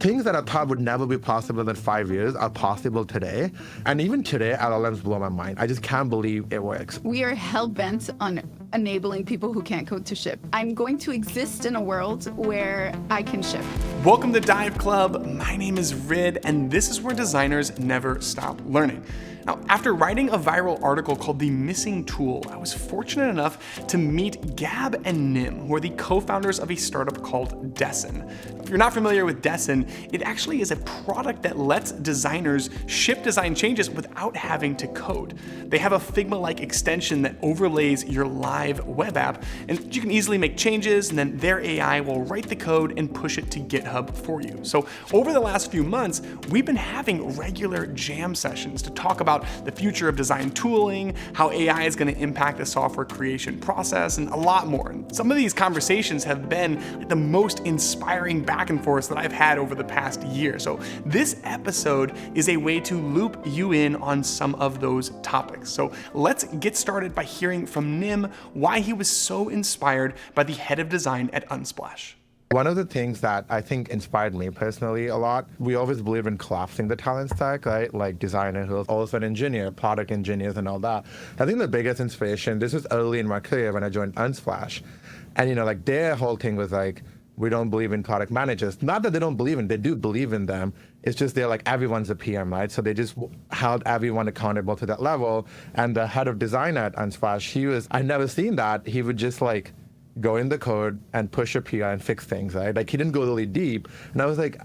things that I thought would never be possible in 5 years are possible today. And even today, LLMs blow my mind. I just can't believe it works. We are hell-bent on enabling people who can't code to ship. I'm going to exist in a world where I can ship. Welcome to Dive Club. My name is Rid, and this is where designers never stop learning. Now, after writing a viral article called The Missing Tool, I was fortunate enough to meet Gab and Nim, who are the co-founders of a startup called Dessn. If you're not familiar with Dessn, it actually is a product that lets designers ship design changes without having to code. They have a Figma-like extension that overlays your live web app, and you can easily make changes, and then their AI will write the code and push it to GitHub for you. So over the last few months, we've been having regular jam sessions to talk about the future of design tooling, how AI is going to impact the software creation process, and a lot more. And some of these conversations have been the most inspiring back and forth that I've had over the past year. So this episode is a way to loop you in on some of those topics. So let's get started by hearing from Nim why he was so inspired by the head of design at Unsplash. One of the things that I think inspired me personally a lot, we always believe in collapsing the talent stack, right? Like designer who's also an engineer, product engineers and all that. I think the biggest inspiration, this was early in my career when I joined Unsplash. And like their whole thing was like, we don't believe in product managers. Not that they don't believe in, they do believe in them. It's just they're like, everyone's a PM, right? So they just held everyone accountable to that level. And the head of design at Unsplash, I never seen that. He would just like, go in the code and push a PR and fix things, right? Like he didn't go really deep. And I was like,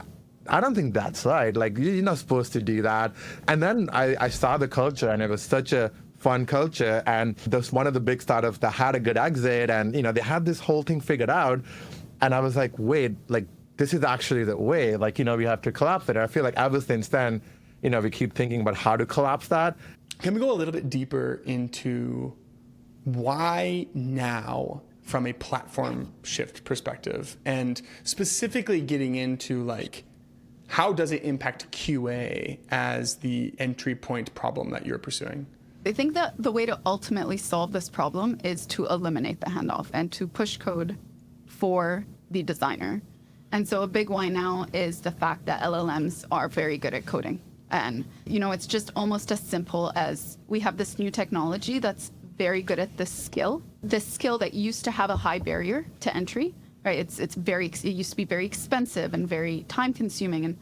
I don't think that's right. Like you're not supposed to do that. And then I saw the culture and it was such a fun culture. And that's one of the big startups that had a good exit and they had this whole thing figured out. And I was like, wait, like this is actually the way, like, we have to collapse it. And I feel like ever since then, we keep thinking about how to collapse that. Can we go a little bit deeper into why now from a platform shift perspective, and specifically getting into like, how does it impact QA as the entry point problem that you're pursuing? I think that the way to ultimately solve this problem is to eliminate the handoff and to push code for the designer. And so a big why now is the fact that LLMs are very good at coding. And, it's just almost as simple as we have this new technology that's very good at this skill that used to have a high barrier to entry, right? It used to be very expensive and very time consuming and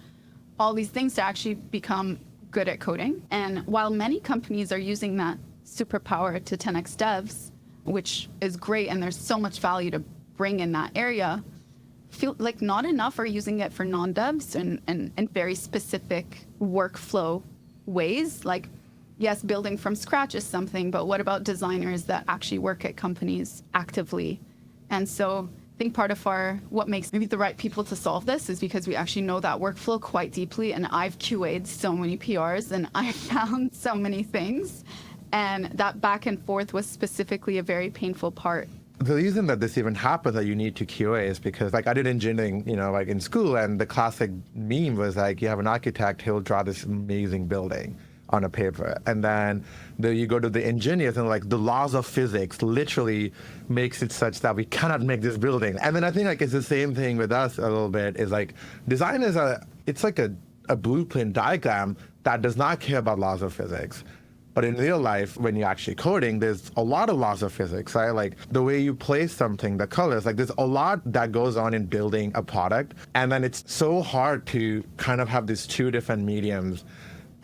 all these things to actually become good at coding. And while many companies are using that superpower to 10x devs, which is great, and there's so much value to bring in that area, feel like not enough are using it for non-devs and very specific workflow ways. Like, yes, building from scratch is something, but what about designers that actually work at companies actively? And so I think part of what makes maybe the right people to solve this is because we actually know that workflow quite deeply. And I've QA'd so many PRs and I found so many things. And that back and forth was specifically a very painful part. The reason that this even happens that you need to QA is because like I did engineering, like in school, and the classic meme was like, you have an architect, he'll draw this amazing building on a paper. And then you go to the engineers and like the laws of physics literally makes it such that we cannot make this building. And then I think like it's the same thing with us a little bit, is like designers it's like a blueprint diagram that does not care about laws of physics. But in real life, when you're actually coding, there's a lot of laws of physics, right? Like the way you place something, the colors, like there's a lot that goes on in building a product. And then it's so hard to kind of have these two different mediums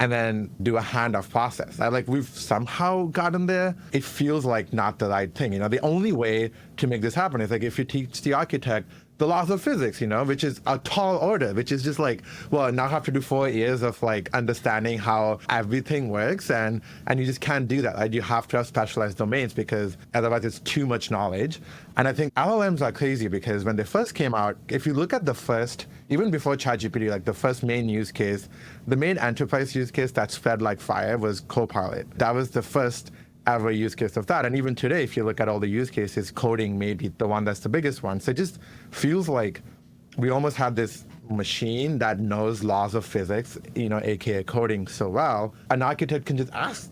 and then do a handoff process. Like we've somehow gotten there. It feels like not the right thing. The only way to make this happen is like if you teach the architect the laws of physics, which is a tall order, which is just like, well, now I have to do 4 years of like understanding how everything works, and you just can't do that. Right? You have to have specialized domains because otherwise it's too much knowledge. And I think LLMs are crazy because when they first came out, if you look at the first, even before ChatGPT, like the first main use case, the main enterprise use case that spread like fire was Copilot. That was the first ever use case of that. And even today, if you look at all the use cases, coding may be the one that's the biggest one. So it just feels like we almost have this machine that knows laws of physics, aka coding so well. An architect can just ask,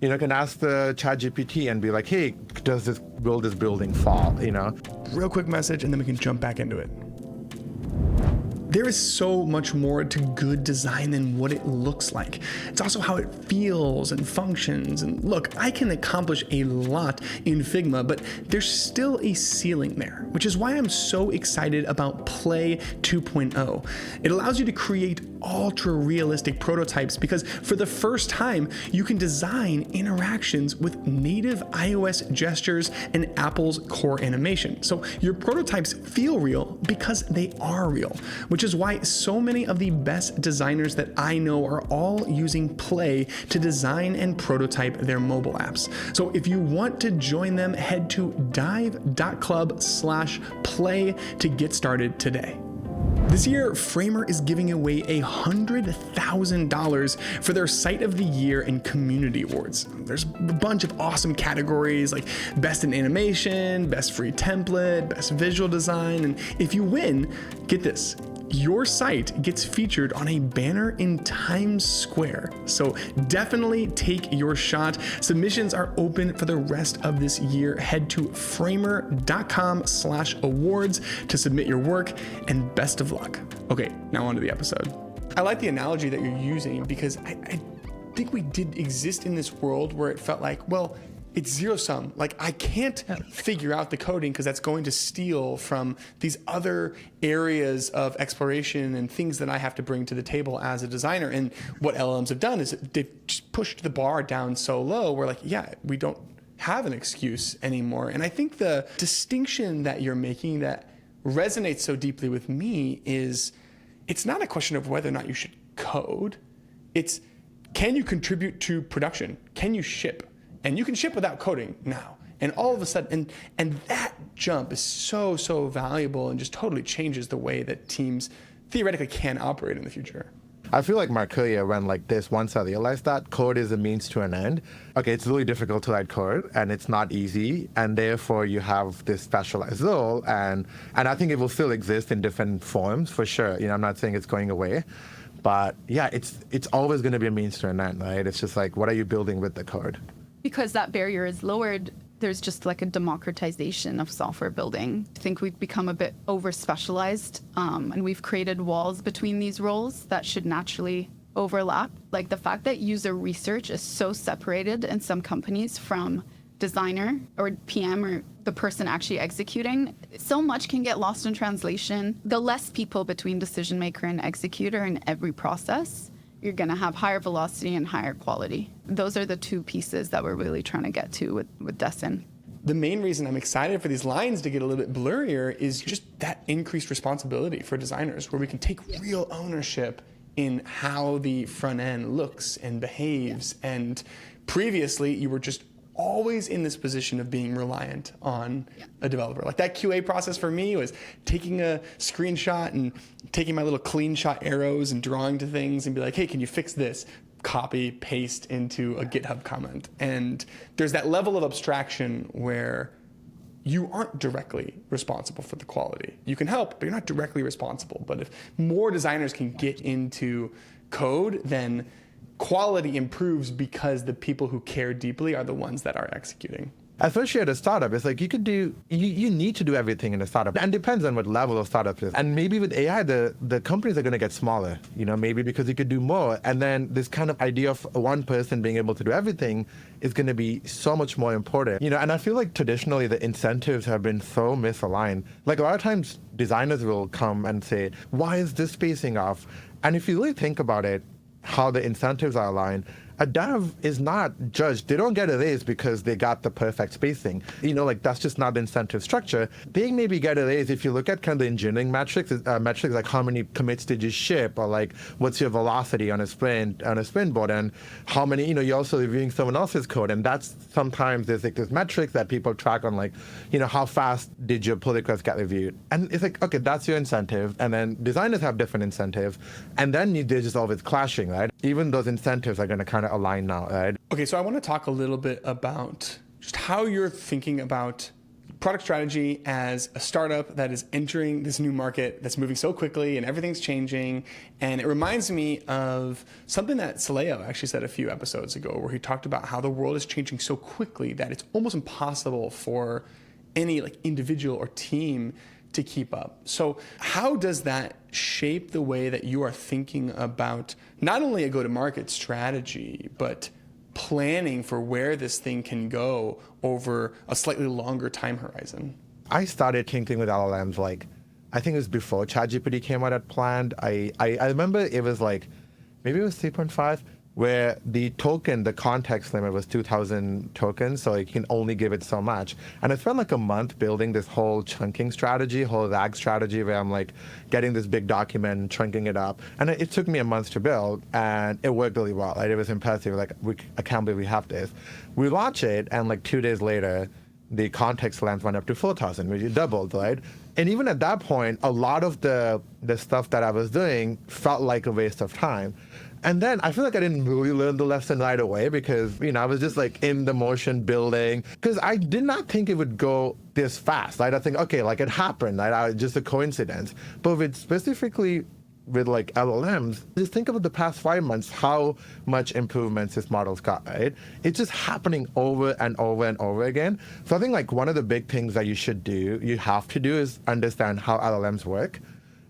can ask the ChatGPT and be like, hey, will this building fall, Real quick message, and then we can jump back into it. There is so much more to good design than what it looks like. It's also how it feels and functions. And look, I can accomplish a lot in Figma, but there's still a ceiling there, which is why I'm so excited about Play 2.0. It allows you to create ultra realistic prototypes because for the first time, you can design interactions with native iOS gestures and Apple's core animation. So your prototypes feel real because they are real, which is why so many of the best designers that I know are all using Play to design and prototype their mobile apps. So if you want to join them, head to dive.club/play to get started today. This year, Framer is giving away $100,000 for their Site of the Year and Community Awards. There's a bunch of awesome categories like Best in Animation, Best Free Template, Best Visual Design, and if you win, get this, your site gets featured on a banner in Times Square. So definitely take your shot. Submissions are open for the rest of this year. Head to framer.com/awards to submit your work, and best of luck. Okay, now on to the episode. I like the analogy that you're using because I think we did exist in this world where it felt like, well, it's zero sum. Like I can't figure out the coding because that's going to steal from these other areas of exploration and things that I have to bring to the table as a designer. And what LLMs have done is they've just pushed the bar down so low. We're like, yeah, we don't have an excuse anymore. And I think the distinction that you're making that resonates so deeply with me is it's not a question of whether or not you should code. It's can you contribute to production? Can you ship? And you can ship without coding now. And all of a sudden, and that jump is so valuable and just totally changes the way that teams theoretically can operate in the future. I feel like my career went like this once I realized that code is a means to an end. Okay, it's really difficult to write code and it's not easy, and therefore you have this specialized role, and I think it will still exist in different forms for sure. You know, I'm not saying it's going away, but yeah, it's always going to be a means to an end, right? It's just like, what are you building with the code? Because that barrier is lowered, there's just like a democratization of software building. I think we've become a bit over-specialized, and we've created walls between these roles that should naturally overlap. Like the fact that user research is so separated in some companies from designer or PM or the person actually executing, so much can get lost in translation. The less people between decision maker and executor in every process, you're going to have higher velocity and higher quality. Those are the two pieces that we're really trying to get to with Dessn. The main reason I'm excited for these lines to get a little bit blurrier is just that increased responsibility for designers, where we can take real ownership in how the front end looks and behaves. And previously, you were just always in this position of being reliant on a developer. Like that QA process for me was taking a screenshot and taking my little clean shot arrows and drawing to things and be like, hey, can you fix this? Copy, paste into a GitHub comment. And there's that level of abstraction where you aren't directly responsible for the quality. You can help, but you're not directly responsible. But if more designers can get into code, then quality improves because the people who care deeply are the ones that are executing. Especially at a startup, it's like you need to do everything in a startup, and depends on what level of startup it is. And maybe with AI, the companies are going to get smaller, you know, maybe because you could do more. And then this kind of idea of one person being able to do everything is going to be so much more important, you know. And I feel like traditionally the incentives have been so misaligned. Like a lot of times designers will come and say, why is this spacing off? And if you really think about it, how the incentives are aligned, a dev is not judged. They don't get a raise because they got the perfect spacing. You know, like that's just not the incentive structure. They maybe get a raise if you look at kind of the engineering metrics like how many commits did you ship, or like what's your velocity on a sprint board, and how many, you know, you're also reviewing someone else's code. And that's sometimes there's like this metrics that people track on, like, you know, how fast did your pull request get reviewed? And it's like, okay, that's your incentive. And then designers have different incentives. And then they're just always clashing, right? Even those incentives are going to kind of align now, right? Okay, so I want to talk a little bit about just how you're thinking about product strategy as a startup that is entering this new market that's moving so quickly and everything's changing. And it reminds me of something that Saleo actually said a few episodes ago, where he talked about how the world is changing so quickly that it's almost impossible for any like individual or team to keep up. So how does that shape the way that you are thinking about not only a go-to-market strategy, but planning for where this thing can go over a slightly longer time horizon? I started thinking with LLMs like, I think it was before ChatGPT came out at planned. I remember it was like, maybe it was 3.5, where the token, the context limit was 2,000 tokens, so you can only give it so much. And I spent like a month building this whole chunking strategy, whole RAG strategy, where I'm like getting this big document, chunking it up. And it took me a month to build, and it worked really well. Like, it was impressive. Like, I can't believe we have this. We launched it, and like 2 days later, the context length went up to 4,000, which it doubled, right? And even at that point, a lot of the stuff that I was doing felt like a waste of time. And then I feel like I didn't really learn the lesson right away because, I was just like in the motion building, because I did not think it would go this fast, right? I think, okay, like it happened, right? Just a coincidence. But with specifically with like LLMs, just think about the past 5 months, how much improvements this model's got, right? It's just happening over and over and over again. So I think like one of the big things that you have to do is understand how LLMs work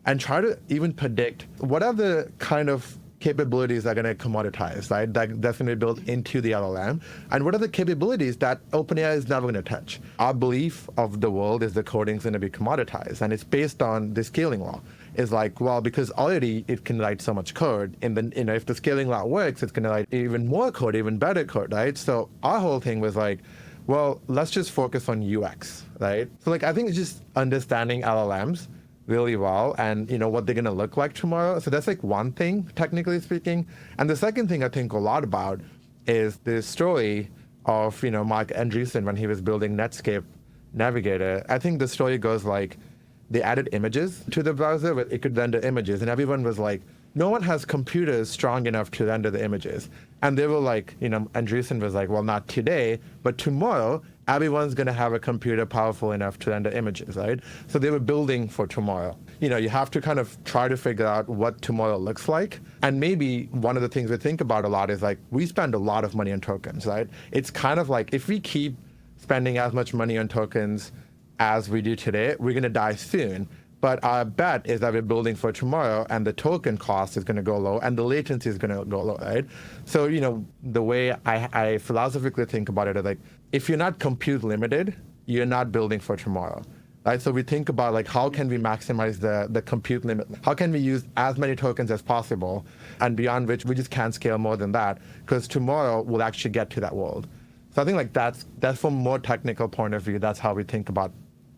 and try to even predict what are the kind of capabilities that are going to commoditize, right? That's going to be built into the LLM. And what are the capabilities that OpenAI is never going to touch? Our belief of the world is the coding is going to be commoditized. And it's based on the scaling law. It's like, well, because already it can write so much code. And then, if the scaling law works, it's going to write even more code, even better code, right? So our whole thing was like, well, let's just focus on UX, right? So like, I think it's just understanding LLMs really well and what they're going to look like tomorrow. So that's like one thing, technically speaking. And the second thing I think a lot about is the story of Mark Andreessen when he was building Netscape Navigator. I think the story goes like they added images to the browser, but it could render images, and everyone was like, no one has computers strong enough to render the images. And they were like, Andreessen was like, well, not today, but tomorrow, everyone's going to have a computer powerful enough to render images, right? So they were building for tomorrow. You have to kind of try to figure out what tomorrow looks like. And maybe one of the things we think about a lot is like, we spend a lot of money on tokens, right? It's kind of like, if we keep spending as much money on tokens as we do today, we're going to die soon. But our bet is that we're building for tomorrow, and the token cost is going to go low, and the latency is going to go low, right? So, the way I philosophically think about it is like, if you're not compute limited, you're not building for tomorrow, right? So we think about like, how can we maximize the compute limit? How can we use as many tokens as possible, and beyond which we just can't scale more than that, because tomorrow we'll actually get to that world. So I think like that's from a more technical point of view, that's how we think about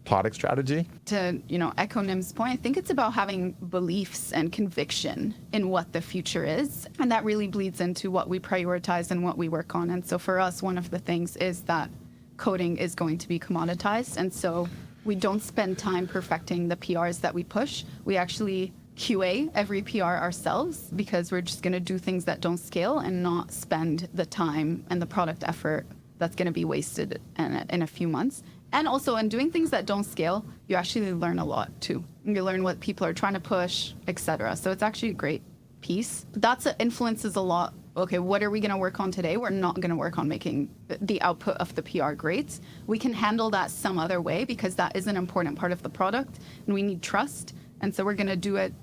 product strategy. To echo Nim's point, I think it's about having beliefs and conviction in what the future is, and that really bleeds into what we prioritize and what we work on. And so for us, one of the things is that coding is going to be commoditized, and so we don't spend time perfecting the PRs that we push. We actually QA every PR ourselves, because we're just going to do things that don't scale and not spend the time and the product effort that's going to be wasted in a few months. And also, in doing things that don't scale, you actually learn a lot too. You learn what people are trying to push, etc. So it's actually a great piece. That influences a lot. Okay, what are we going to work on today? We're not going to work on making the output of the PR great. We can handle that some other way, because that is an important part of the product, and we need trust. And so we're going to do it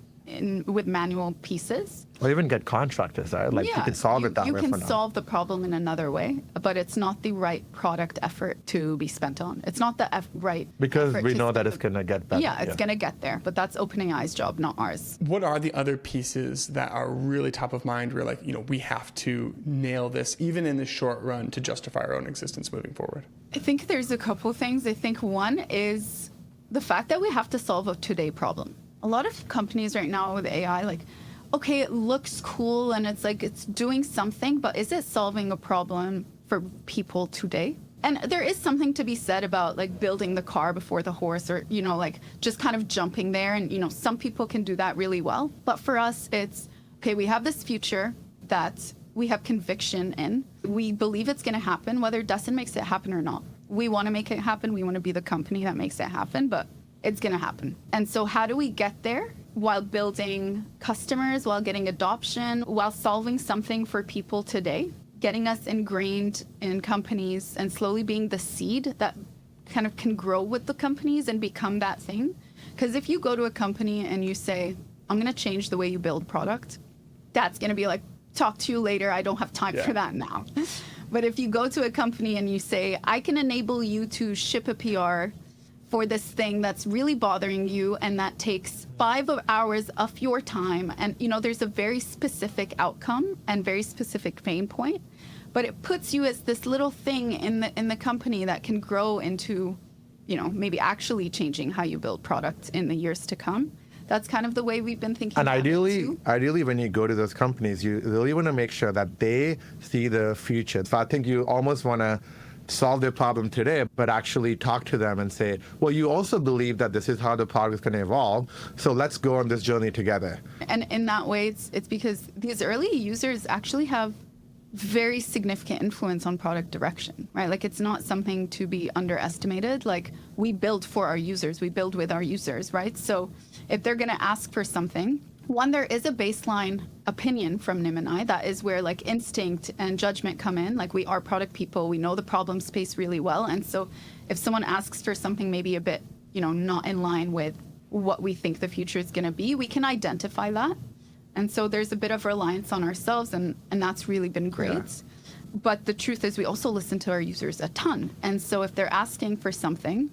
with manual pieces. Or even get contractors, right? Like, you can solve it that way. You can solve the problem in another way, but it's not the right product effort to be spent on. It's not the right because effort we know that it's going to get better. Yeah, it's going to get there, but that's OpenAI's job, not ours. What are the other pieces that are really top of mind where, like, we have to nail this, even in the short run, to justify our own existence moving forward? I think there's a couple things. I think one is the fact that we have to solve a today problem. A lot of companies right now with AI, like, okay, it looks cool and it's like it's doing something, but is it solving a problem for people today? And there is something to be said about like building the car before the horse, or, like just kind of jumping there. And, some people can do that really well. But for us, it's, okay, we have this future that we have conviction in. We believe it's going to happen, whether Dessn makes it happen or not. We want to make it happen. We want to be the company that makes it happen, but it's going to happen. And so how do we get there while building customers, while getting adoption, while solving something for people today, getting us ingrained in companies and slowly being the seed that kind of can grow with the companies and become that thing? Because if you go to a company and you say, I'm going to change the way you build product, that's going to be like, talk to you later. I don't have time for that now. But if you go to a company and you say, I can enable you to ship a PR for this thing that's really bothering you and that takes 5 hours of your time, and there's a very specific outcome and very specific pain point, but it puts you as this little thing in the company that can grow into maybe actually changing how you build products in the years to come. That's kind of the way we've been thinking. And about ideally, when you go to those companies, you really want to make sure that they see the future. So I think you almost want to solve their problem today, but actually talk to them and say, well, you also believe that this is how the product is going to evolve, so let's go on this journey together. And in that way, it's because these early users actually have very significant influence on product direction, right? Like, it's not something to be underestimated. Like, we build for our users, we build with our users, right? So if they're going to ask for something, one, there is a baseline opinion from Nim and I. That is where like instinct and judgment come in. Like, we are product people, we know the problem space really well. And so if someone asks for something maybe a bit, not in line with what we think the future is going to be, we can identify that. And so there's a bit of reliance on ourselves, and that's really been great. Yeah. But the truth is we also listen to our users a ton. And so if they're asking for something,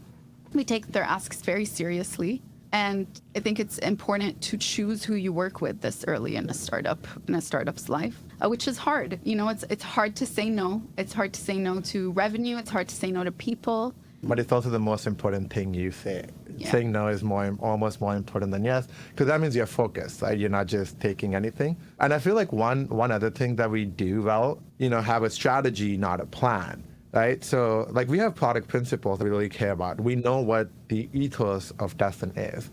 we take their asks very seriously. And I think it's important to choose who you work with this early in a startup's life, which is hard. It's hard to say no. It's hard to say no to revenue. It's hard to say no to people. But it's also the most important thing you say. Yeah. Saying no is almost more important than yes, because that means you're focused, right? You're not just taking anything. And I feel like one other thing that we do well, have a strategy, not a plan, right? So like we have product principles that we really care about. We know what the ethos of Dessn is,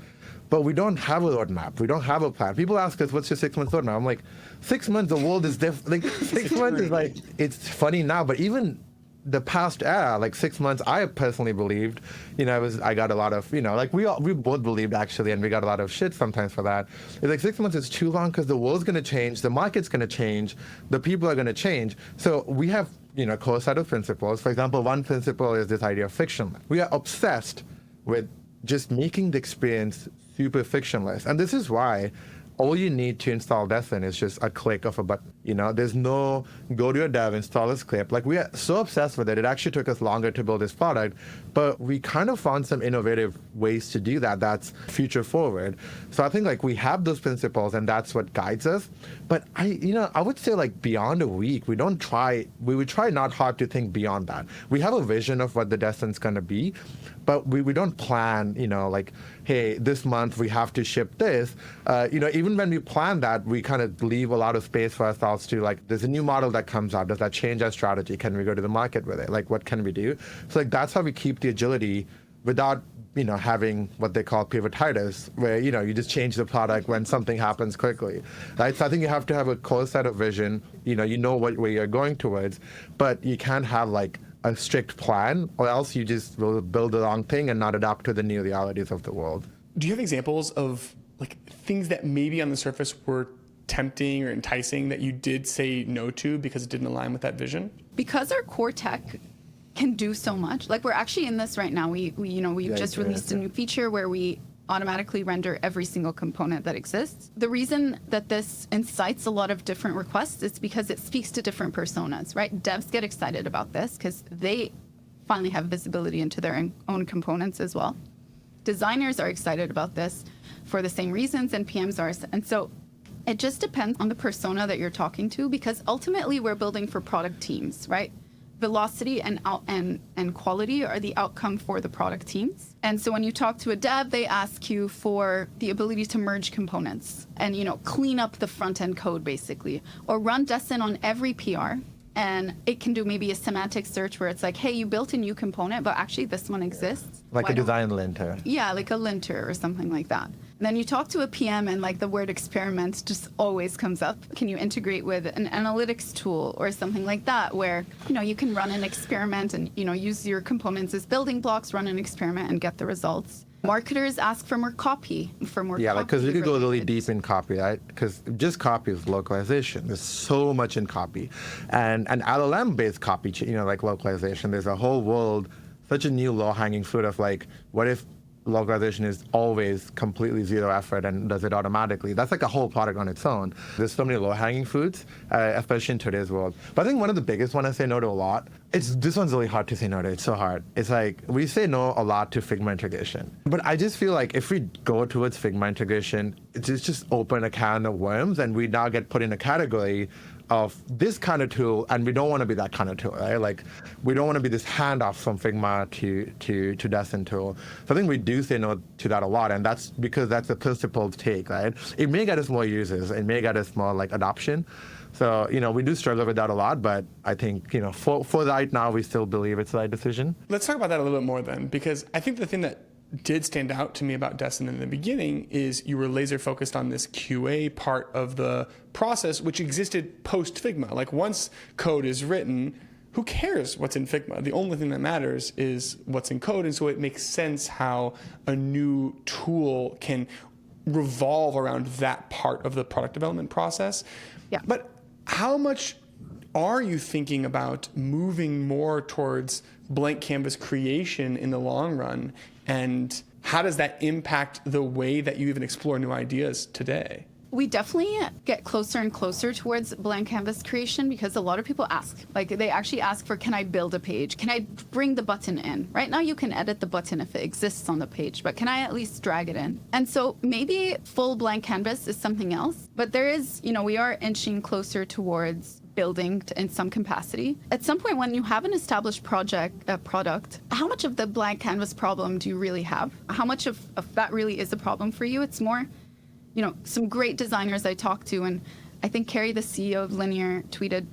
but we don't have a roadmap. We don't have a plan. People ask us, what's your 6 month roadmap? I'm like, 6 months, the world is different. Like 6 months is like, it's funny now, but even the past era, like 6 months, I personally believed, I got a lot of, like we both believed actually, and we got a lot of shit sometimes for that. It's like 6 months is too long because the world's going to change, the market's going to change, the people are going to change. So we have, core set of principles. For example, one principle is this idea of fiction. We are obsessed with just making the experience super fictionless. And this is why all you need to install Dessn is just a click of a button. There's no go to your dev, install a script. Like, we are so obsessed with it. It actually took us longer to build this product, but we kind of found some innovative ways to do that that's future forward. So I think like we have those principles and that's what guides us. But I would say like beyond a week, we would try not hard to think beyond that. We have a vision of what the Dessn's going to be, but we don't plan, like, hey, this month we have to ship this. Even when we plan that, we kind of leave a lot of space for ourselves to like, there's a new model that comes out. Does that change our strategy? Can we go to the market with it? Like, what can we do? So like, that's how we keep the agility without, having what they call pivotitis, where, you just change the product when something happens quickly, right? So I think you have to have a core set of vision, where you're going towards, but you can't have like a strict plan, or else you just will build the wrong thing and not adapt to the new realities of the world. Do you have examples of like things that maybe on the surface were tempting or enticing that you did say no to because it didn't align with that vision? Because our core tech can do so much. Like, we're actually in this right now. We've just released a new feature where we automatically render every single component that exists. The reason that this incites a lot of different requests is because it speaks to different personas, right? Devs get excited about this because they finally have visibility into their own components as well. Designers are excited about this for the same reasons, and PMs are. And so it just depends on the persona that you're talking to, because ultimately we're building for product teams, right? Velocity and quality are the outcome for the product teams. And so when you talk to a dev, they ask you for the ability to merge components and, clean up the front end code basically, or run Dessn on every PR. And it can do maybe a semantic search where it's like, hey, you built a new component, but actually this one exists. Like a design linter. Yeah, like a linter or something like that. And then you talk to a PM and like the word experiment just always comes up. Can you integrate with an analytics tool or something like that where, you can run an experiment and, use your components as building blocks, run an experiment and get the results. Marketers ask for more copy, Yeah, like, because we could go really deep in copy, right? Because just copy is localization. There's so much in copy. And LLM-based copy, like localization, there's a whole world, such a new low-hanging fruit of like, what if localization is always completely zero effort and does it automatically. That's like a whole product on its own. There's so many low-hanging fruits, especially in today's world. But I think one of the biggest one I say no to a lot, this one's really hard to say no to. It's so hard. It's like we say no a lot to Figma integration. But I just feel like if we go towards Figma integration, it's just open a can of worms and we now get put in a category of this kind of tool, and we don't want to be that kind of tool, right? Like, we don't want to be this handoff from Figma to Dessn tool. So I think we do say no to that a lot, and that's because that's the principled take, right? It may get us more users, it may get us more like adoption. So, we do struggle with that a lot, but I think, for right now, we still believe it's the right decision. Let's talk about that a little bit more then, because I think the thing that did stand out to me about Dessn in the beginning is you were laser focused on this QA part of the process, which existed post Figma. Like once code is written, who cares what's in Figma? The only thing that matters is what's in code. And so it makes sense how a new tool can revolve around that part of the product development process. Yeah. But how much are you thinking about moving more towards blank canvas creation in the long run? And how does that impact the way that you even explore new ideas today? We definitely get closer and closer towards blank canvas creation because a lot of people ask, like they actually ask for, can I build a page? Can I bring the button in? Right now you can edit the button if it exists on the page, but can I at least drag it in? And so maybe full blank canvas is something else, but there is, we are inching closer towards building in some capacity. At some point when you have an established product, how much of the blank canvas problem do you really have? How much of that really is a problem for you? It's more, some great designers I talked to, and I think Carrie, the CEO of Linear, tweeted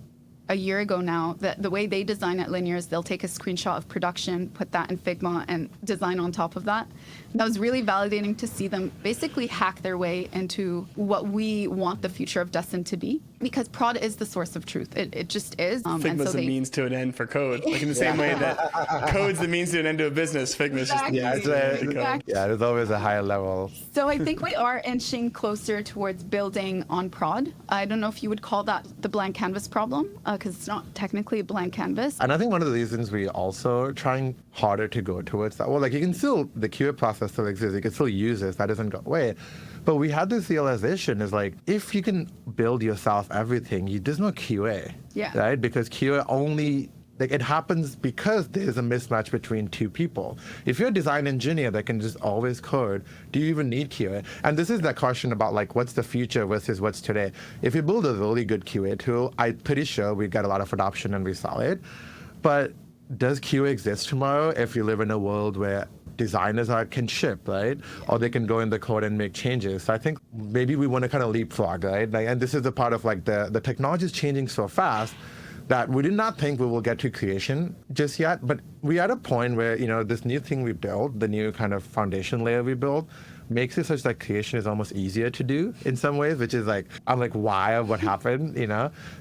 a year ago now that the way they design at Linear is they'll take a screenshot of production, put that in Figma, and design on top of that. And that was really validating to see them basically hack their way into what we want the future of Dessn to be, because prod is the source of truth. It just is. Figma's a means to an end for code. Like in the same way that code's the means to an end to a business, Figma's just the means to an end to code. Yeah, there's always a higher level. So I think we are inching closer towards building on prod. I don't know if you would call that the blank canvas problem, because it's not technically a blank canvas. And I think one of the reasons we also trying harder to go towards that, you can still, the QA process still exists, you can still use this, that doesn't go away. But we had this realization is like, if you can build yourself everything, there's no QA, right? Because QA only, it happens because there's a mismatch between two people. If you're a design engineer that can just always code, do you even need QA? And this is that question about what's the future versus what's today. If you build a really good QA tool, I'm pretty sure we get a lot of adoption and we sell it. But does QA exist tomorrow if you live in a world where designers can ship, right? Or they can go in the code and make changes. So I think maybe we want to kind of leapfrog, right? And this is the part of the technology is changing so fast that we did not think we will get to creation just yet. But we're at a point where, this new thing we built, the new kind of foundation layer we built, makes it such that creation is almost easier to do in some ways, which is I'm why or what happened,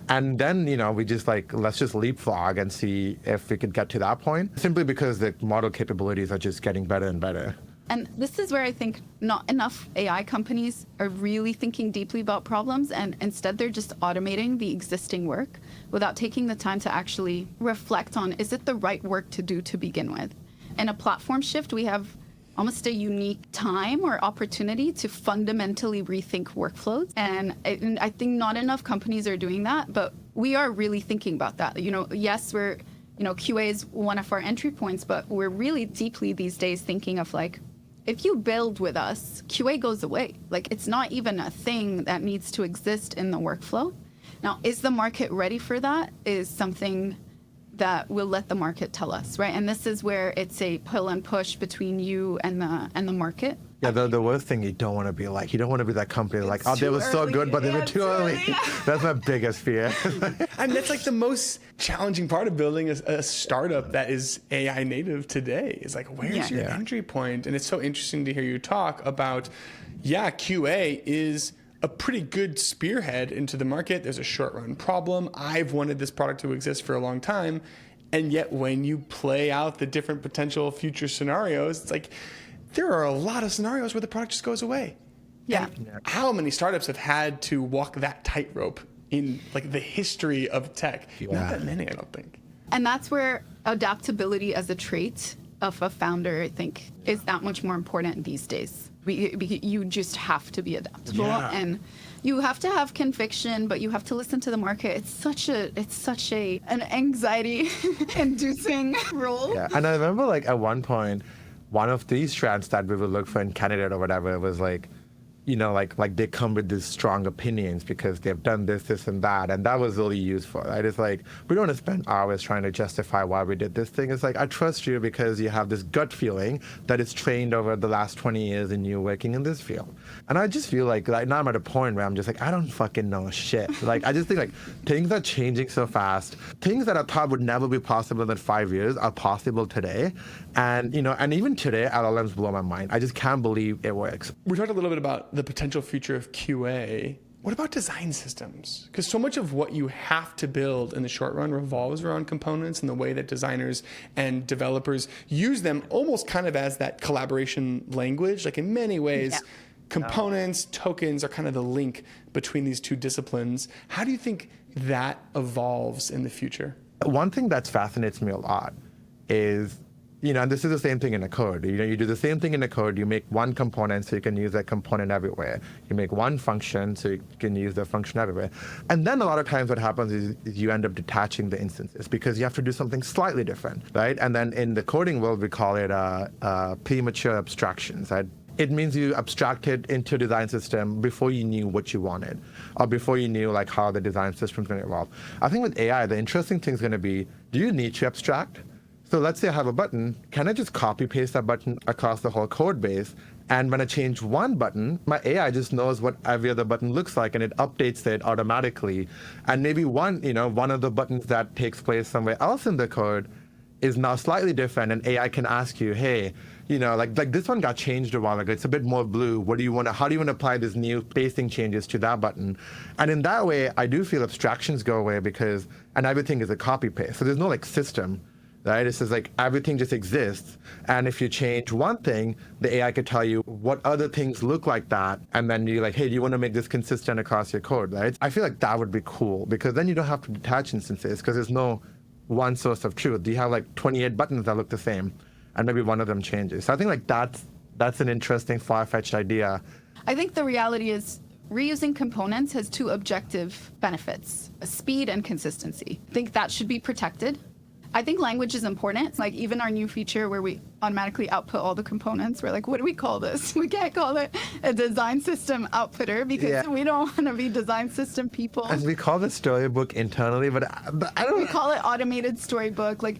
And then, we just let's just leapfrog and see if we could get to that point, simply because the model capabilities are just getting better and better. And this is where I think not enough AI companies are really thinking deeply about problems, and instead they're just automating the existing work without taking the time to actually reflect on, is it the right work to do to begin with? In a platform shift, we have almost a unique time or opportunity to fundamentally rethink workflows. And I think not enough companies are doing that, but we are really thinking about that. Yes, we're, QA is one of our entry points, but we're really deeply these days thinking of if you build with us, QA goes away. It's not even a thing that needs to exist in the workflow. Now, is the market ready for that? Is something that we'll let the market tell us, right? And this is where it's a pull and push between you and the market. Yeah, the worst thing you don't want to be you don't want to be that company they were so good, but they were too early. That's my biggest fear. And that's the most challenging part of building a startup that is AI native today is where's your entry point? And it's so interesting to hear you talk about, QA is a pretty good spearhead into the market. There's a short run problem. I've wanted this product to exist for a long time. And yet when you play out the different potential future scenarios, it's there are a lot of scenarios where the product just goes away. Yeah. How many startups have had to walk that tightrope in the history of tech? Not that many, I don't think. And that's where adaptability as a trait of a founder, I think, is that much more important these days. You just have to be adaptable, and you have to have conviction, but you have to listen to the market. It's such an anxiety-inducing role. Yeah, and I remember like at one point, one of these strands that we would look for in candidate or whatever was like, you know, like they come with these strong opinions because they've done this, and that. And that was really useful, right? It's like, we don't want to spend hours trying to justify why we did this thing. It's like, I trust you because you have this gut feeling that is trained over the last 20 years in you working in this field. And I just feel like now I'm at a point where I'm just like, I don't fucking know shit. Like, I just think like things are changing so fast. Things that I thought would never be possible in 5 years are possible today. And, you know, and even today, LLMs blow my mind. I just can't believe it works. We talked a little bit about the potential future of QA. What about design systems? Because so much of what you have to build in the short run revolves around components and the way that designers and developers use them almost kind of as that collaboration language. Like in many ways, components, tokens are kind of the link between these two disciplines. How do you think that evolves in the future? One thing that fascinates me a lot is, you know, and this is the same thing in a code. You know, you do the same thing in a code. You make one component so you can use that component everywhere. You make one function so you can use the function everywhere. And then a lot of times what happens is you end up detaching the instances because you have to do something slightly different, right? And then in the coding world, we call it premature abstractions, right? It means you abstracted into a design system before you knew what you wanted, or before you knew like how the design system is going to evolve. I think with AI, the interesting thing is going to be, do you need to abstract? So let's say I have a button, can I just copy paste that button across the whole code base? And when I change one button, my AI just knows what every other button looks like and it updates it automatically. And maybe one of the buttons that takes place somewhere else in the code is now slightly different, and AI can ask you, hey, you know, like this one got changed a while ago. It's a bit more blue. How do you want to apply these new spacing changes to that button? And in that way, I do feel abstractions go away and everything is a copy paste. So there's no like system. Right? It's just like everything just exists. And if you change one thing, the AI could tell you what other things look like that. And then you're like, hey, do you want to make this consistent across your code, right? I feel like that would be cool because then you don't have to detach instances because there's no one source of truth. You have like 28 buttons that look the same and maybe one of them changes. So I think like that's an interesting far-fetched idea. I think the reality is reusing components has two objective benefits, speed and consistency. I think that should be protected. I think language is important. Like even our new feature where we automatically output all the components, we're like, what do we call this? We can't call it a design system outputter because we don't want to be design system people. And we call the storybook internally, but I don't. We call it automated storybook. Like,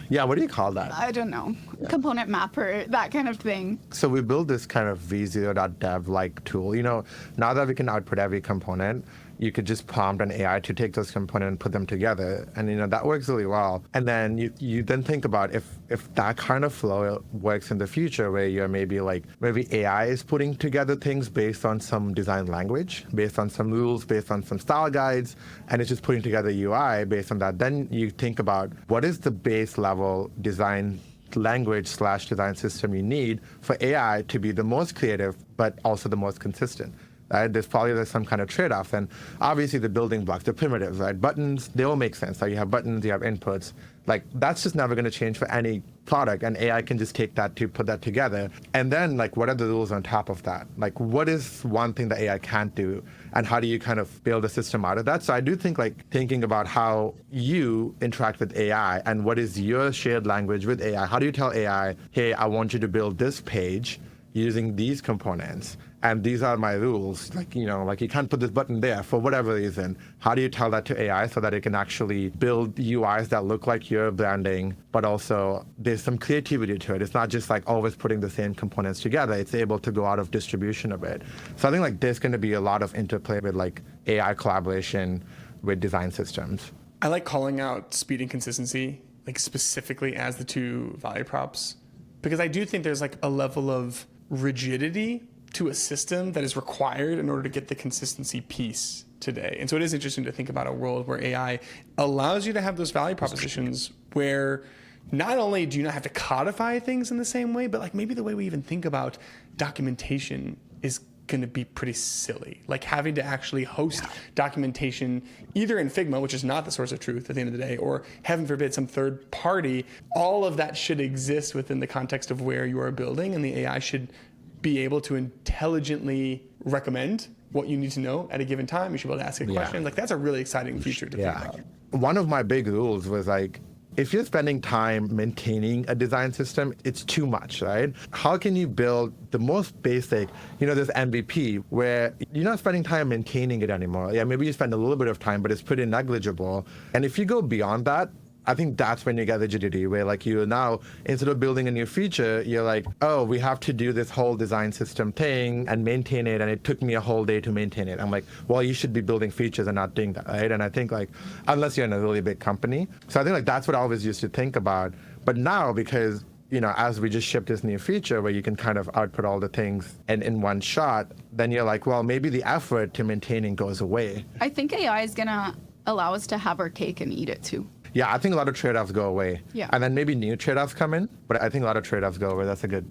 yeah. What do you call that? I don't know. Component mapper, that kind of thing. So we built this kind of v0.dev-like tool. You know, now that we can output every component, you could just prompt an AI to take those components and put them together. And, you know, that works really well. And then you then think about if that kind of flow works in the future where you're maybe AI is putting together things based on some design language, based on some rules, based on some style guides, and it's just putting together UI based on that. Then you think about what is the base level design language / design system you need for AI to be the most creative, but also the most consistent. Right? There's some kind of trade-off. And obviously the building blocks, the primitives, right? Buttons, they all make sense. Like you have buttons, you have inputs. Like that's just never going to change for any product. And AI can just take that to put that together. And then like, what are the rules on top of that? Like what is one thing that AI can't do? And how do you kind of build a system out of that? So I do think like thinking about how you interact with AI and what is your shared language with AI. How do you tell AI, hey, I want you to build this page using these components, and these are my rules. Like, you know, like you can't put this button there for whatever reason. How do you tell that to AI so that it can actually build UIs that look like your branding, but also there's some creativity to it. It's not just like always putting the same components together. It's able to go out of distribution a bit. So I think like there's going to be a lot of interplay with like AI collaboration with design systems. I like calling out speed and consistency, like specifically as the two value props, because I do think there's like a level of rigidity to a system that is required in order to get the consistency piece today. And so it is interesting to think about a world where AI allows you to have those value propositions where not only do you not have to codify things in the same way, but like maybe the way we even think about documentation is going to be pretty silly. Like having to actually host documentation either in Figma, which is not the source of truth at the end of the day, or heaven forbid some third party. All of that should exist within the context of where you are building, and the AI should be able to intelligently recommend what you need to know at a given time. You should be able to ask a question. Like that's a really exciting feature to think about. One of my big rules was like, if you're spending time maintaining a design system, it's too much, right? How can you build the most basic, this MVP where you're not spending time maintaining it anymore? Yeah, maybe you spend a little bit of time, but it's pretty negligible. And if you go beyond that, I think that's when you get rigidity, where like you now, instead of building a new feature, you're like, oh, we have to do this whole design system thing and maintain it, and it took me a whole day to maintain it. I'm like, well, you should be building features and not doing that, right? And I think like, unless you're in a really big company. So I think like that's what I always used to think about. But now, because as we just shipped this new feature where you can kind of output all the things in one shot, then you're like, well, maybe the effort to maintaining goes away. I think AI is going to allow us to have our cake and eat it too. Yeah, I think a lot of trade-offs go away. Yeah. And then maybe new trade-offs come in, but I think a lot of trade-offs go away. That's a good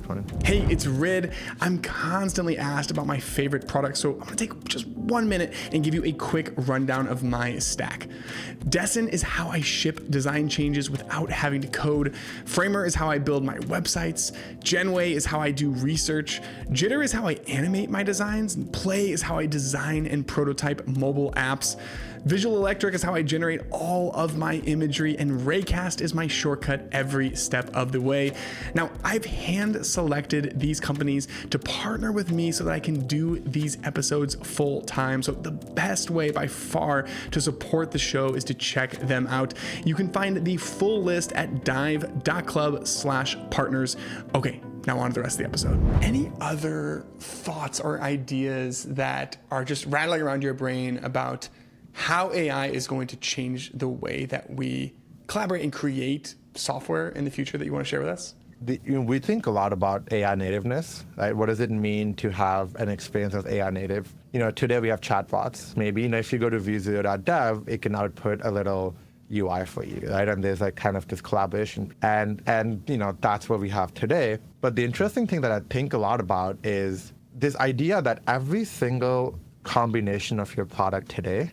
point. Hey, it's Rid. I'm constantly asked about my favorite products, so I'm gonna take just 1 minute and give you a quick rundown of my stack. Dessn is how I ship design changes without having to code. Framer is how I build my websites. Genway is how I do research. Jitter is how I animate my designs. And Play is how I design and prototype mobile apps. Visual Electric is how I generate all of my imagery, and Raycast is my shortcut every step of the way. Now, I've hand selected these companies to partner with me so that I can do these episodes full time. So the best way by far to support the show is to check them out. You can find the full list at dive.club/partners. Okay, now on to the rest of the episode. Any other thoughts or ideas that are just rattling around your brain about how AI is going to change the way that we collaborate and create software in the future that you want to share with us? We think a lot about AI nativeness, right? What does it mean to have an experience as AI native? Today we have chatbots. Maybe, if you go to view0.dev, it can output a little UI for you, right? And there's like kind of this collaboration. And that's what we have today. But the interesting thing that I think a lot about is this idea that every single combination of your product today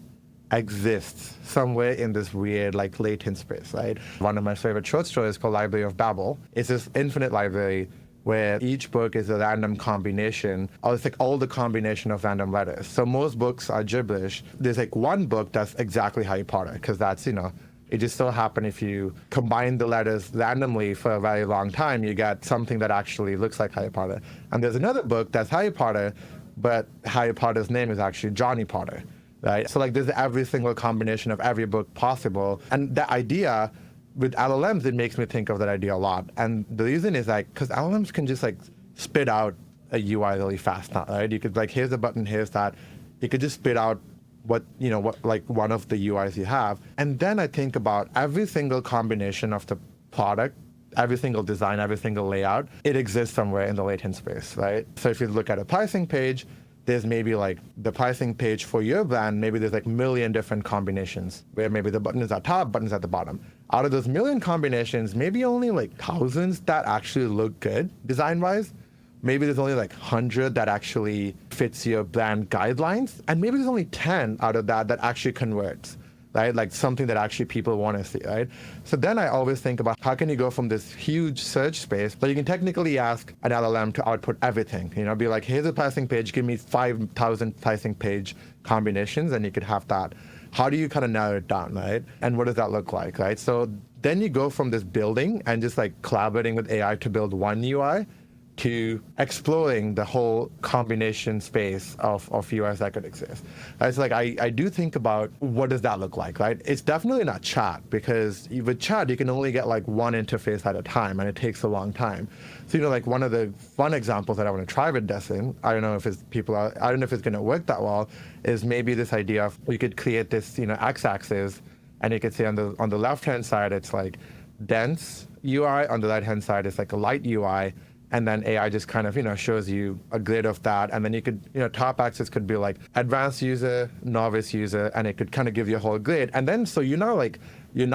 exists somewhere in this weird like latent space, right? One of my favorite short stories called Library of Babel. It's this infinite library where each book is a random combination, or it's like all the combination of random letters. So most books are gibberish. There's like one book that's exactly Harry Potter, because that's, it just so happens if you combine the letters randomly for a very long time, you get something that actually looks like Harry Potter. And there's another book that's Harry Potter, but Harry Potter's name is actually Johnny Potter. Right? So like there's every single combination of every book possible. And the idea with LLMs, it makes me think of that idea a lot. And the reason is like, because LLMs can just like spit out a UI really fast now, right? You could like, here's a button, here's that. You could just spit out what like one of the UIs you have. And then I think about every single combination of the product, every single design, every single layout, it exists somewhere in the latent space, right? So if you look at a pricing page, there's maybe like the pricing page for your brand, maybe there's like 1 million different combinations where maybe the button is at top, button's at the bottom. Out of those 1 million combinations, maybe only like thousands that actually look good design-wise. Maybe there's only like 100 that actually fits your brand guidelines. And maybe there's only 10 out of that actually converts, right? Like something that actually people want to see, right? So then I always think about how can you go from this huge search space, but you can technically ask an LLM to output everything, be like, here's a pricing page, give me 5,000 pricing page combinations, and you could have that. How do you kind of narrow it down, right? And what does that look like, right? So then you go from this building and just like collaborating with AI to build one UI to exploring the whole combination space of UIs that could exist. It's like I do think about what does that look like, right? It's definitely not chat, because with chat you can only get like one interface at a time, and it takes a long time. So like one of the fun examples that I want to try with Dessn, I don't know if it's going to work that well, is maybe this idea of we could create this x-axis, and you could say on the left hand side it's like dense UI, on the right hand side it's like a light UI. And then AI just kind of, shows you a grid of that. And then you could, top axis could be like advanced user, novice user, and it could kind of give you a whole grid. And then, so you're now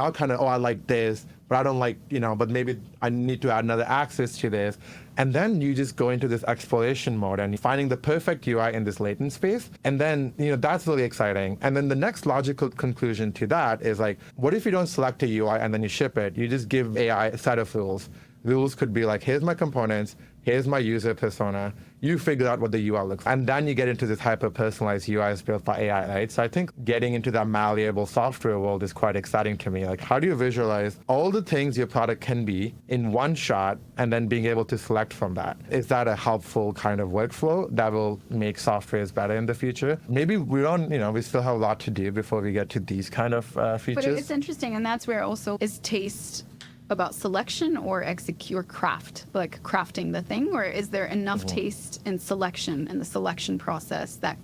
kind of, I like this, but I don't like, but maybe I need to add another axis to this. And then you just go into this exploration mode and finding the perfect UI in this latent space. And then, that's really exciting. And then the next logical conclusion to that is like, what if you don't select a UI and then you ship it? You just give AI a set of rules. Rules could be like, here's my components, here's my user persona, you figure out what the UI looks like. And then you get into this hyper-personalized UIs built by AI, right? So I think getting into that malleable software world is quite exciting to me. Like, how do you visualize all the things your product can be in one shot and then being able to select from that? Is that a helpful kind of workflow that will make softwares better in the future? Maybe we don't, we still have a lot to do before we get to these kind of features. But it's interesting, and that's where also is taste about selection or execute or craft, like crafting the thing, or is there enough taste in selection and the selection process that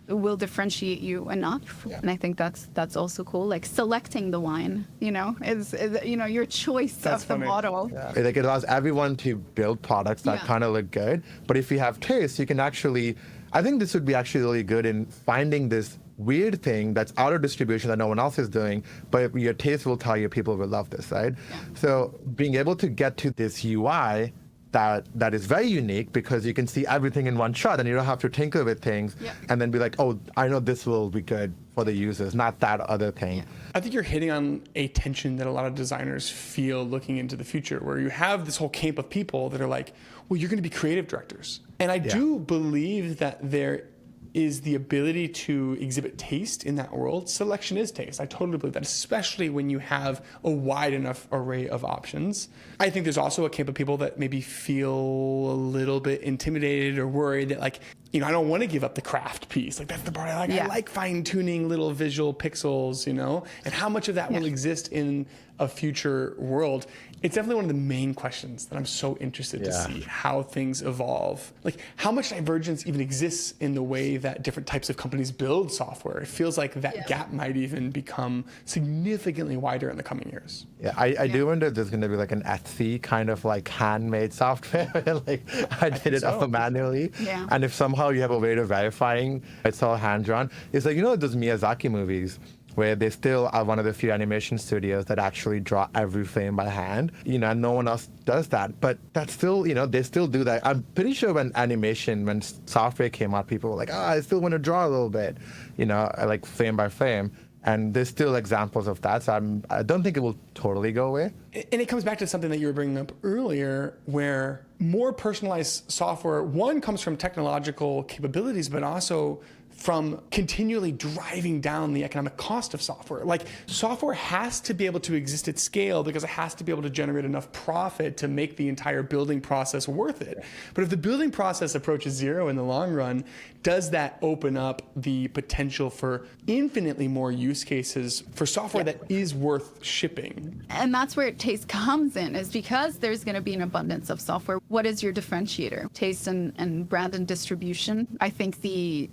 will differentiate you enough? Yeah. And I think that's also cool. Like selecting the wine, is your choice that's of funny. the model. Yeah. Like it allows everyone to build products that kind of look good. But if you have taste, you can actually, I think this would be actually really good in finding this weird thing that's out of distribution that no one else is doing, but your taste will tell you people will love this, right? Yeah. So being able to get to this UI that is very unique because you can see everything in one shot and you don't have to tinker with things and then be like, oh, I know this will be good for the users, not that other thing. Yeah. I think you're hitting on a tension that a lot of designers feel looking into the future, where you have this whole camp of people that are like, well, you're going to be creative directors. And I do believe that there is the ability to exhibit taste in that world. Selection is taste. I totally believe that, especially when you have a wide enough array of options. I think there's also a camp of people that maybe feel a little bit intimidated or worried that like, I don't want to give up the craft piece. Like that's the part I like. Yeah. I like fine-tuning little visual pixels, and how much of that will exist in a future world. It's definitely one of the main questions that I'm so interested to see how things evolve. Like how much divergence even exists in the way that different types of companies build software. It feels like that gap might even become significantly wider in the coming years. Yeah, I do wonder if there's going to be like an Etsy kind of like handmade software. Like I did it all manually. Yeah. And if somehow you have a way of verifying it's all hand-drawn. It's like, those Miyazaki movies where they still are one of the few animation studios that actually draw every frame by hand. And no one else does that. But that's still, they still do that. I'm pretty sure when software came out, people were like, I still want to draw a little bit, like frame by frame. And there's still examples of that. So I don't think it will totally go away. And it comes back to something that you were bringing up earlier, where more personalized software, one, comes from technological capabilities, but also from continually driving down the economic cost of software. Like software has to be able to exist at scale because it has to be able to generate enough profit to make the entire building process worth it. But if the building process approaches zero in the long run, does that open up the potential for infinitely more use cases for software that is worth shipping? And that's where taste comes in, is because there's going to be an abundance of software. What is your differentiator? Taste and brand and distribution. I think the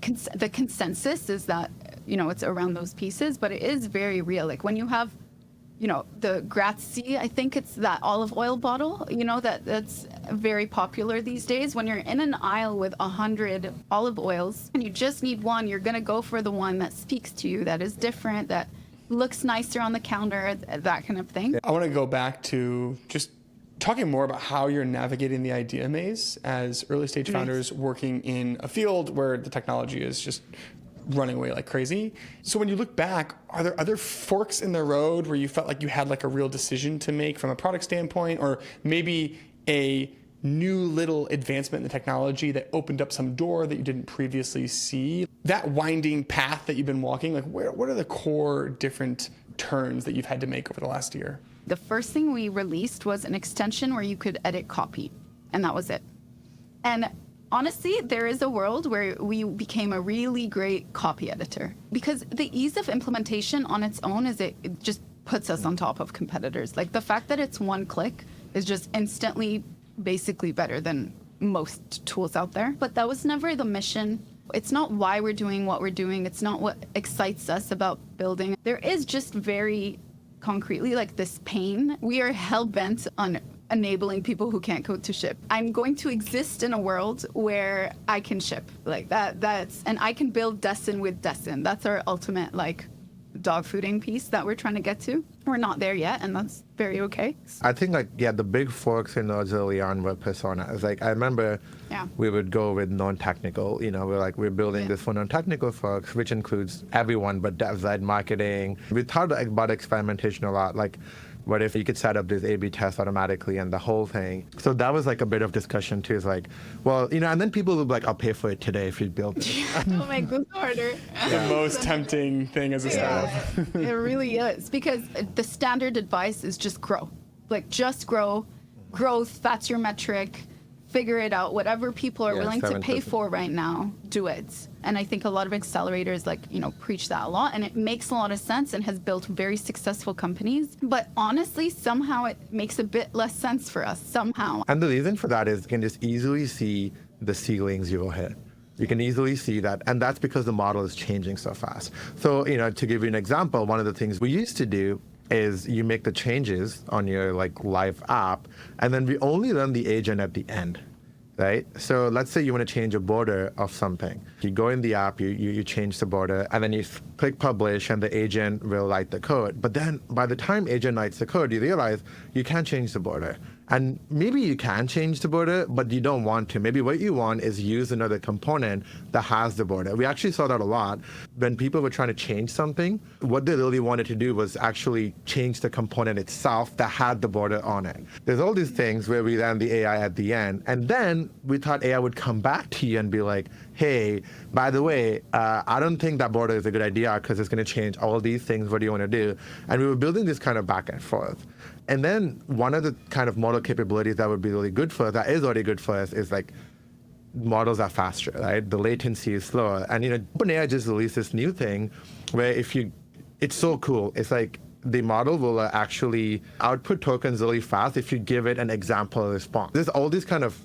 consensus is that, it's around those pieces, but it is very real. Like when you have, the Grazie, I think it's that olive oil bottle, that's very popular these days. When you're in an aisle with 100 olive oils and you just need one, you're going to go for the one that speaks to you, that is different, that looks nicer on the counter, that kind of thing. I want to go back to just talking more about how you're navigating the idea maze as early stage founders working in a field where the technology is just running away like crazy. So when you look back, are there other forks in the road where you felt like you had like a real decision to make from a product standpoint, or maybe a new little advancement in the technology that opened up some door that you didn't previously see? That winding path that you've been walking, like what are the core different turns that you've had to make over the last year? The first thing we released was an extension where you could edit copy, and that was it. And honestly, there is a world where we became a really great copy editor, because the ease of implementation on its own it just puts us on top of competitors. Like the fact that it's one click is just instantly basically better than most tools out there. But that was never the mission. It's not why we're doing what we're doing. It's not what excites us about building. There is just very concretely like this pain. We are hell-bent on enabling people who can't code to ship. I'm going to exist in a world where I can ship like that. And I can build Dessn with Dessn. That's our ultimate dog fooding piece that we're trying to get to. We're not there yet, and that's very okay. I think the big forks in those early on were personas. Like I remember we would go with non-technical, we're building this for non-technical folks, which includes everyone but dev side marketing. We thought about experimentation a lot. Like, what if you could set up this A/B test automatically and the whole thing? So that was like a bit of discussion too. It's like, well, and then people would be like, I'll pay for it today if you build it. Oh my God, harder. The most tempting thing as a startup. It really is, because the standard advice is just grow. Like, just grow. Growth, that's your metric. Figure it out. Whatever people are willing to pay for right now, do it. And I think a lot of accelerators preach that a lot, and it makes a lot of sense and has built very successful companies. But honestly, somehow it makes a bit less sense for us, somehow. And the reason for that is you can just easily see the ceilings you will hit. You can easily see that, and that's because the model is changing so fast. So, to give you an example, one of the things we used to do is you make the changes on your live app, and then we only run the agent at the end, right? So let's say you want to change a border of something. You go in the app, you change the border, and then you click publish, and the agent will write the code. But then by the time agent writes the code, you realize you can't change the border. And maybe you can change the border, but you don't want to. Maybe what you want is use another component that has the border. We actually saw that a lot. When people were trying to change something, what they really wanted to do was actually change the component itself that had the border on it. There's all these things where we ran the AI at the end, and then we thought AI would come back to you and be like, hey, by the way, I don't think that border is a good idea because it's going to change all these things. What do you want to do? And we were building this kind of back and forth. And then one of the kind of model capabilities that would be really good for us, that is already good for us, is models are faster, right? The latency is slower. And OpenAI just released this new thing where it's so cool. It's like the model will actually output tokens really fast if you give it an example response. There's all these kind of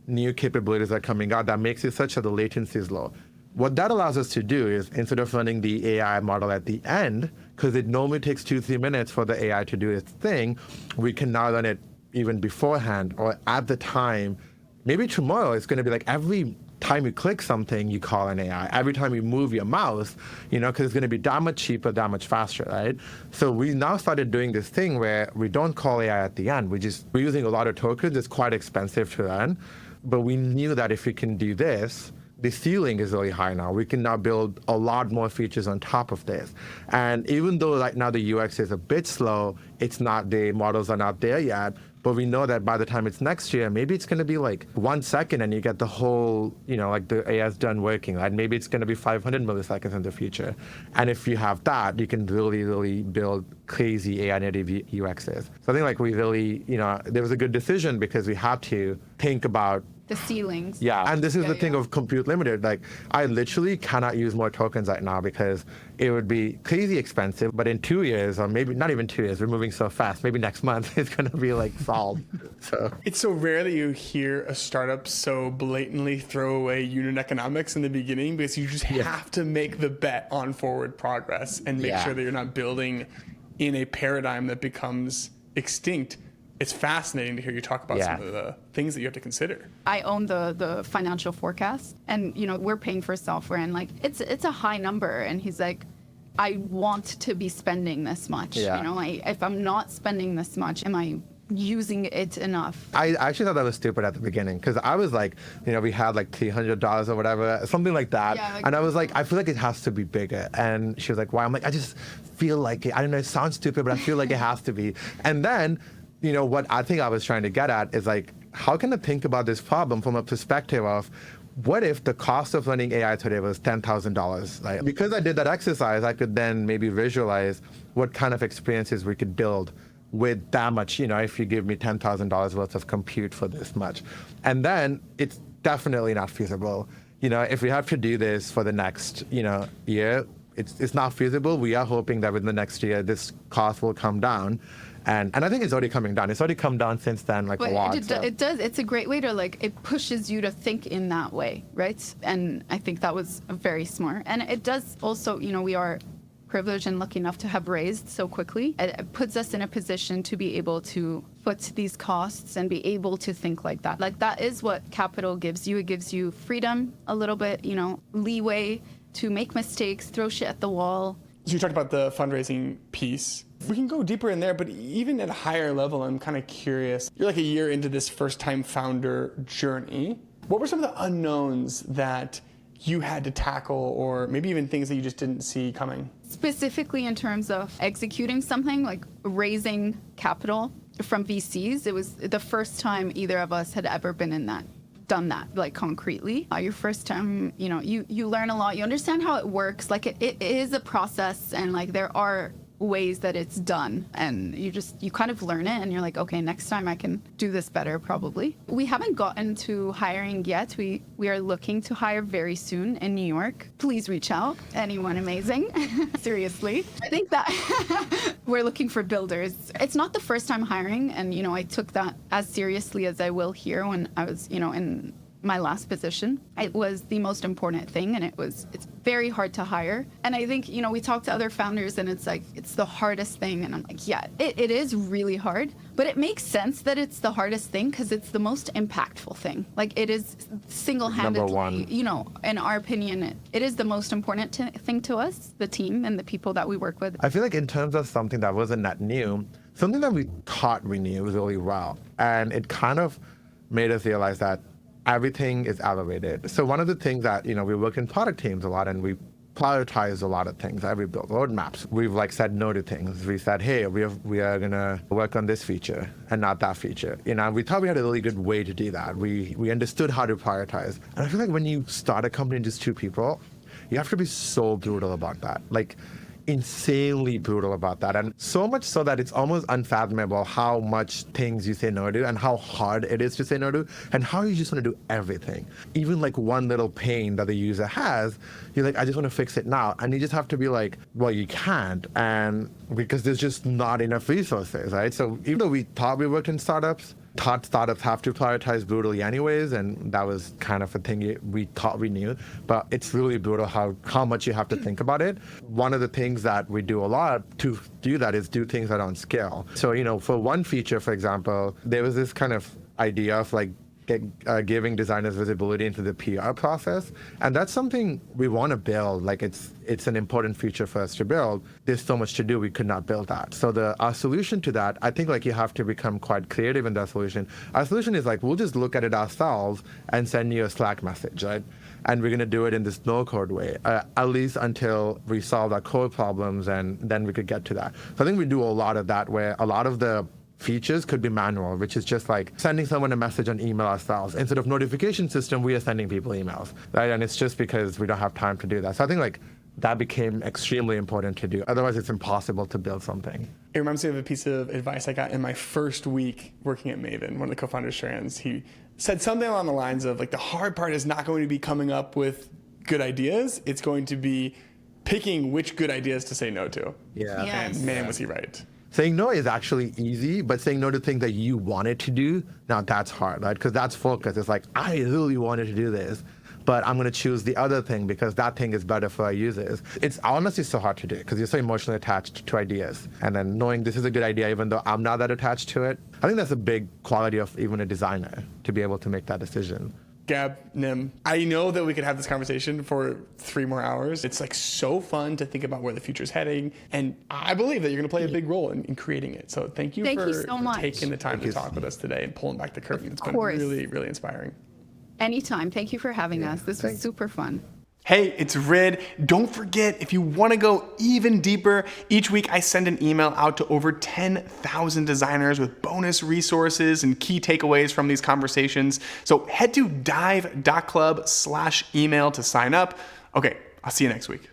new capabilities that are coming out that makes it such that the latency is low. What that allows us to do is, instead of running the AI model at the end, because it normally takes 2-3 minutes for the AI to do its thing, we can now run it even beforehand or at the time. Maybe tomorrow it's going to be every time you click something, you call an AI. Every time you move your mouse, because it's going to be that much cheaper, that much faster, right? So we now started doing this thing where we don't call AI at the end. We're using a lot of tokens. It's quite expensive to run. But we knew that if we can do this, the ceiling is really high now. We can now build a lot more features on top of this. And even though right now the UX is a bit slow, the models are not there yet, but we know that by the time it's next year, maybe it's going to be 1 second and you get the whole, the AI is done working, right? Maybe it's going to be 500 milliseconds in the future. And if you have that, you can really, really build crazy AI native UXs. So I think we really, there was a good decision because we had to think about the ceilings. Yeah, and this is the thing of compute limited. I literally cannot use more tokens right now because it would be crazy expensive. But in 2 years, or maybe not even 2 years, we're moving so fast. Maybe next month it's going to be solved. So it's so rare that you hear a startup so blatantly throw away unit economics in the beginning, because you just have to make the bet on forward progress and make sure that you're not building in a paradigm that becomes extinct. It's fascinating to hear you talk about some of the things that you have to consider. I own the financial forecast, and we're paying for software, and it's a high number, and he's like, I want to be spending this much. If I'm not spending this much, am I using it enough? I actually thought that was stupid at the beginning, because I was we had $300 or whatever, something like that. And I was like, I feel like it has to be bigger. And she was like, why? I'm like, I just feel like it. I don't know, it sounds stupid, but I feel like it has to be. And then, what I think I was trying to get at is how can I think about this problem from a perspective of, what if the cost of running AI today was $10,000? Right? Because I did that exercise, I could then maybe visualize what kind of experiences we could build with that much, if you give me $10,000 worth of compute for this much. And then it's definitely not feasible. If we have to do this for the next, year, it's not feasible. We are hoping that within the next year, this cost will come down. And I think it's already coming down. It's already come down since then, a lot. It does. It's a great way to, it pushes you to think in that way, right? And I think that was very smart. And it does also, we are privileged and lucky enough to have raised so quickly. It puts us in a position to be able to foot these costs and be able to think like that. That is what capital gives you. It gives you freedom, a little bit, leeway to make mistakes, throw shit at the wall, So you talked about the fundraising piece. We can go deeper in there, but even at a higher level, I'm kind of curious. You're like a year into this first-time founder journey. What were some of the unknowns that you had to tackle, or maybe even things that you just didn't see coming? Specifically in terms of executing something, like raising capital from VCs, it was the first time either of us had ever been in that, done that, like concretely. Your first time, you learn a lot, you understand how it works. Like it is a process, and like there are ways that it's done, and you kind of learn it, and you're like, okay, next time I can do this better probably. We haven't gotten to hiring yet. We are looking to hire very soon in New York. Please reach out, anyone amazing. Seriously, I think that we're looking for builders. It's not the first time hiring, and I took that as seriously as I will here when I was in my last position. It was the most important thing, and it's very hard to hire. And I think, we talk to other founders and it's like, it's the hardest thing. And I'm like, yeah, it is really hard, but it makes sense that it's the hardest thing because it's the most impactful thing. Like it is single-handedly, Number one. In our opinion, it is the most important thing to us, the team and the people that we work with. I feel like in terms of something that wasn't that new, something that we thought we knew really well. And it kind of made us realize that everything is elevated. So one of the things that, we work in product teams a lot, and we prioritize a lot of things. We build roadmaps. We've said no to things. We said, hey, we are gonna work on this feature and not that feature. We thought we had a really good way to do that. We understood how to prioritize. And I feel like when you start a company in just 2 people, you have to be so brutal about that. Like insanely brutal about that, and so much so that it's almost unfathomable how much things you say no to and how hard it is to say no to, and how you just want to do everything. Even like one little pain that the user has, you're like, I just want to fix it now, and you just have to be like, well, you can't, and because there's just not enough resources, right? So even though we thought we worked in startups have to prioritize brutally anyways, and that was kind of a thing we thought we knew, but it's really brutal how much you have to think about it. One of the things that we do a lot to do that is do things that are on scale. So, for one feature, for example, there was this kind of idea of giving designers visibility into the PR process, and that's something we want to build. Like it's an important feature for us to build. There's so much to do, we could not build that. So our solution to that, I think you have to become quite creative in that solution. Our solution is we'll just look at it ourselves and send you a Slack message, right? And we're going to do it in this no-code way, at least until we solve our code problems, and then we could get to that. So I think we do a lot of that, where a lot of the features could be manual, which is just like sending someone a message on email ourselves. Instead of notification system, we are sending people emails, right? And it's just because we don't have time to do that. So I think that became extremely important to do. Otherwise, it's impossible to build something. It reminds me of a piece of advice I got in my first week working at Maven. One of the co-founders, Shrans, he said something along the lines of the hard part is not going to be coming up with good ideas. It's going to be picking which good ideas to say no to. Yeah. Yes. And man, was he right. Saying no is actually easy, but saying no to things that you wanted to do, now that's hard, right? Because that's focus. It's I really wanted to do this, but I'm going to choose the other thing because that thing is better for our users. It's honestly so hard to do because you're so emotionally attached to ideas. And then knowing this is a good idea, even though I'm not that attached to it, I think that's a big quality of even a designer, to be able to make that decision. Gab, Nim, I know that we could have this conversation for 3 more hours. It's so fun to think about where the future is heading. And I believe that you're going to play a big role in creating it. So thank you for so much. taking the time to talk with us today and pulling back the curtain. It's been really, really inspiring. Anytime. Thank you for having us. This was super fun. Hey, it's Rid. Don't forget, if you want to go even deeper, each week I send an email out to over 10,000 designers with bonus resources and key takeaways from these conversations. So head to dive.club/email to sign up. Okay, I'll see you next week.